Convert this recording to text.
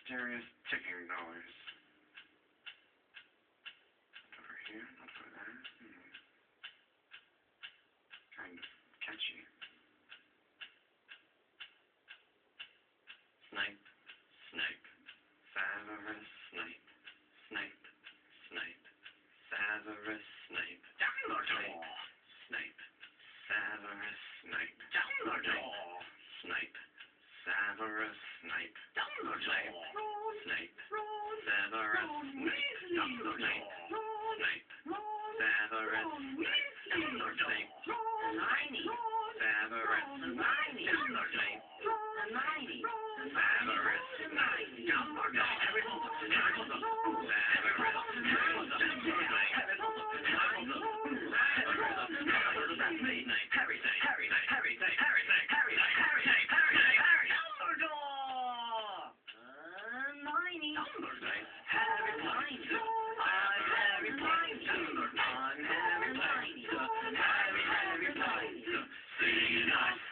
mysterious ticking dollars. Over here, not over there. Kind of catchy. Snipe, snipe, Severus Snape, Snape, Snape, Severus Snape, Dumbledore, Snape, Severus Snape, Dumbledore, Snape, Severus Snape, Dumbledore, Snape, Severus Snape, Dumbledore, Snape, Severus Snape, Dumbledore, Hermione, Severus Snape, Dumbledore, Hermione, Severus Snape, Dumbledore, Harry Potter, Harry Potter, Severus Snape, Harry Potter, Harry Potter, Severus, that's me, Harry, Harry, Harry, Harry, Harry, Harry, Harry, Harry, Dumbledore, Hermione, Dumbledore, Harry Potter, I'm Harry Potter, I'm Harry Potter, Harry Potter, see you nice.